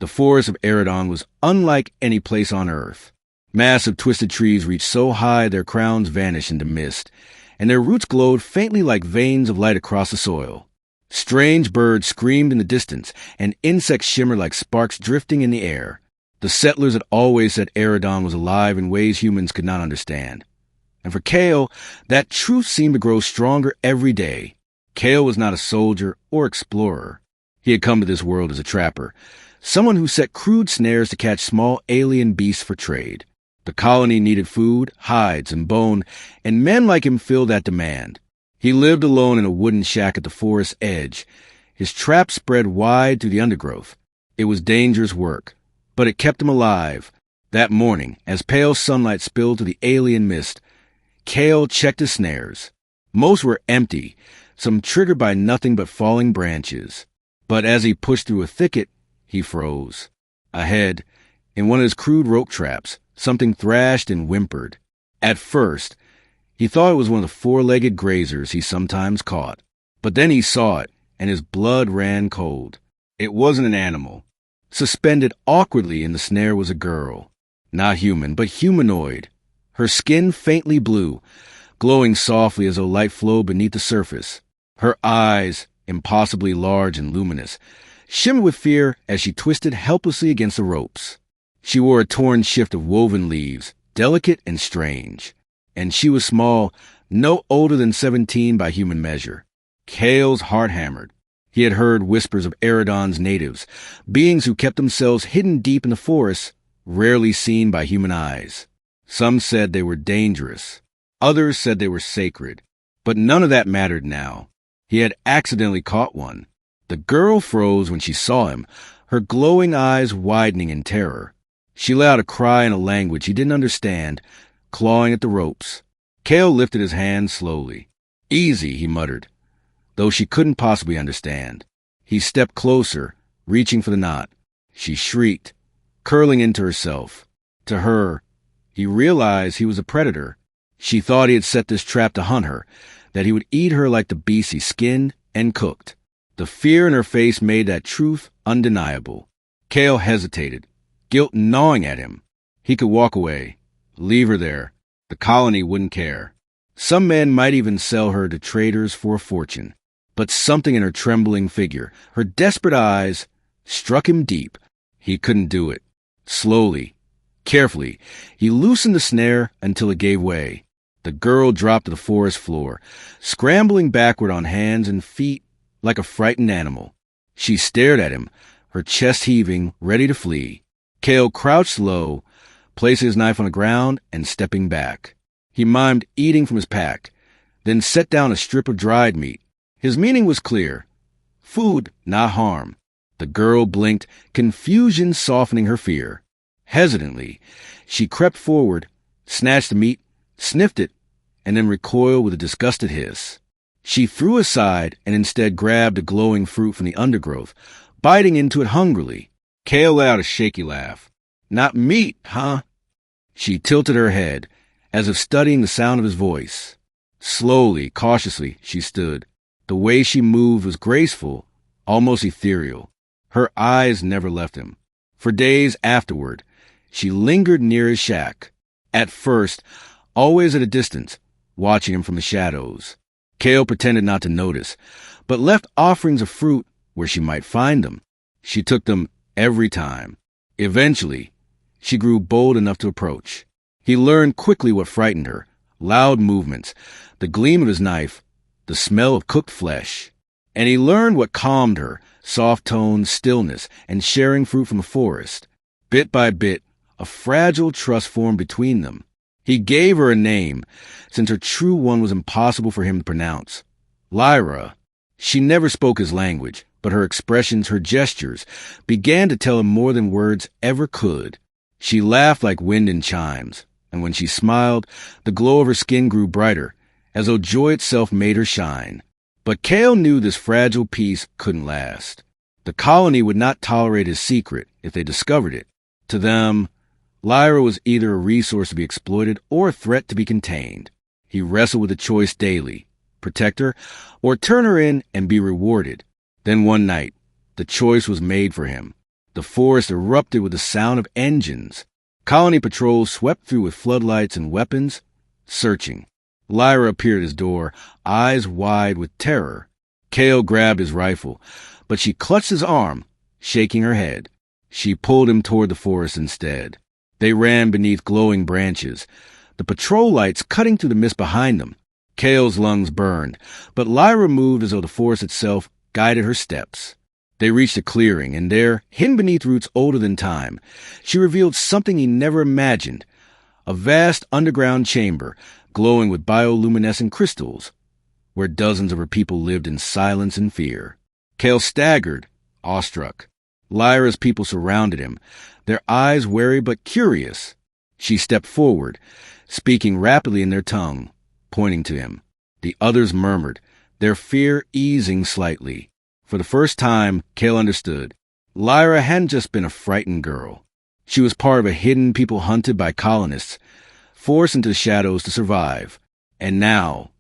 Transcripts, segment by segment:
The forest of Eridon was unlike any place on Earth. Massive twisted trees reached so high their crowns vanished into mist, and their roots glowed faintly like veins of light across the soil. Strange birds screamed in the distance, and insects shimmered like sparks drifting in the air. The settlers had always said Eridon was alive in ways humans could not understand. And for Kale, that truth seemed to grow stronger every day. Kale was not a soldier or explorer. He had come to this world as a trapper, someone who set crude snares to catch small alien beasts for trade. The colony needed food, hides, and bone, and men like him filled that demand. He lived alone in a wooden shack at the forest's edge. His trap spread wide through the undergrowth. It was dangerous work, but it kept him alive. That morning, as pale sunlight spilled through the alien mist, Kale checked his snares. Most were empty, some triggered by nothing but falling branches. But as he pushed through a thicket, he froze. Ahead, in one of his crude rope traps, something thrashed and whimpered. At first, he thought it was one of the four-legged grazers he sometimes caught. But then he saw it, and his blood ran cold. It wasn't an animal. Suspended awkwardly in the snare was a girl. Not human, but humanoid. Her skin faintly blue, glowing softly as though light flowed beneath the surface. Her eyes, impossibly large and luminous, shimmered with fear as she twisted helplessly against the ropes. She wore a torn shift of woven leaves, delicate and strange. And she was small, no older than 17 by human measure. Kale's heart hammered. He had heard whispers of Eridon's natives, beings who kept themselves hidden deep in the forest, rarely seen by human eyes. Some said they were dangerous. Others said they were sacred. But none of that mattered now. He had accidentally caught one. The girl froze when she saw him, her glowing eyes widening in terror. She let out a cry in a language he didn't understand, clawing at the ropes. Kale lifted his hand slowly. "Easy," he muttered, though she couldn't possibly understand. He stepped closer, reaching for the knot. She shrieked, curling into herself. To her, he realized he was a predator. She thought he had set this trap to hunt her, that he would eat her like the beast he skinned and cooked. The fear in her face made that truth undeniable. Kale hesitated, guilt gnawing at him. He could walk away, leave her there. The colony wouldn't care. Some men might even sell her to traders for a fortune. But something in her trembling figure, her desperate eyes, struck him deep. He couldn't do it. Slowly, carefully, he loosened the snare until it gave way. The girl dropped to the forest floor, scrambling backward on hands and feet like a frightened animal. She stared at him, her chest heaving, ready to flee. Kale crouched low, placing his knife on the ground and stepping back. He mimed eating from his pack, then set down a strip of dried meat. His meaning was clear. Food, not harm. The girl blinked, confusion softening her fear. Hesitantly, she crept forward, snatched the meat, sniffed it, and then recoiled with a disgusted hiss. She threw aside and instead grabbed a glowing fruit from the undergrowth, biting into it hungrily. Kale let out a shaky laugh. "Not meat, huh?" She tilted her head, as if studying the sound of his voice. Slowly, cautiously, she stood. The way she moved was graceful, almost ethereal. Her eyes never left him. For days afterward, she lingered near his shack. At first, always at a distance, watching him from the shadows. Kale pretended not to notice, but left offerings of fruit where she might find them. She took them every time. Eventually, she grew bold enough to approach. He learned quickly what frightened her: loud movements, the gleam of his knife, the smell of cooked flesh. And he learned what calmed her: soft tones, stillness, and sharing fruit from the forest. Bit by bit, a fragile trust formed between them. He gave her a name, since her true one was impossible for him to pronounce. Lyra. She never spoke his language, but her expressions, her gestures, began to tell him more than words ever could. She laughed like wind in chimes, and when she smiled, the glow of her skin grew brighter, as though joy itself made her shine. But Kale knew this fragile peace couldn't last. The colony would not tolerate his secret if they discovered it. To them, Lyra was either a resource to be exploited or a threat to be contained. He wrestled with the choice daily: protect her or turn her in and be rewarded. Then one night, the choice was made for him. The forest erupted with the sound of engines. Colony patrols swept through with floodlights and weapons, searching. Lyra appeared at his door, eyes wide with terror. Cale grabbed his rifle, but she clutched his arm, shaking her head. She pulled him toward the forest instead. They ran beneath glowing branches, the patrol lights cutting through the mist behind them. Cale's lungs burned, but Lyra moved as though the forest itself guided her steps. They reached a clearing, and there, hidden beneath roots older than time, she revealed something he never imagined. A vast underground chamber, glowing with bioluminescent crystals, where dozens of her people lived in silence and fear. Cale staggered, awestruck. Lyra's people surrounded him, their eyes wary but curious. She stepped forward, speaking rapidly in their tongue, pointing to him. The others murmured, their fear easing slightly. For the first time, Cale understood. Lyra hadn't just been a frightened girl. She was part of a hidden people hunted by colonists, forced into the shadows to survive. And now,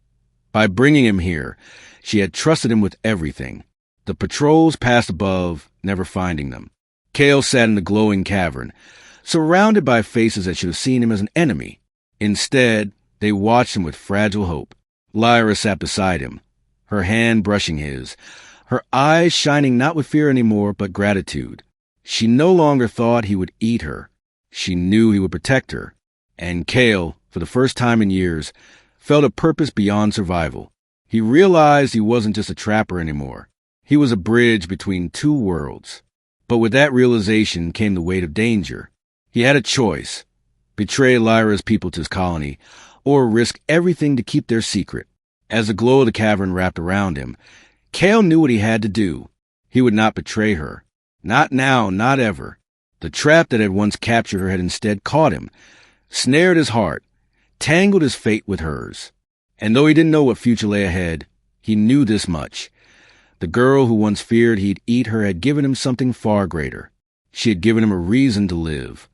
by bringing him here, she had trusted him with everything. The patrols passed above, never finding them. Cale sat in the glowing cavern, surrounded by faces that should have seen him as an enemy. Instead, they watched him with fragile hope. Lyra sat beside him, her hand brushing his, her eyes shining not with fear anymore, but gratitude. She no longer thought he would eat her. She knew he would protect her. And Cale, for the first time in years, felt a purpose beyond survival. He realized he wasn't just a trapper anymore. He was a bridge between two worlds. But with that realization came the weight of danger. He had a choice: betray Lyra's people to his colony, or risk everything to keep their secret. As the glow of the cavern wrapped around him, Cale knew what he had to do. He would not betray her. Not now, not ever. The trap that had once captured her had instead caught him, snared his heart, tangled his fate with hers. And though he didn't know what future lay ahead, he knew this much. The girl who once feared he'd eat her had given him something far greater. She had given him a reason to live.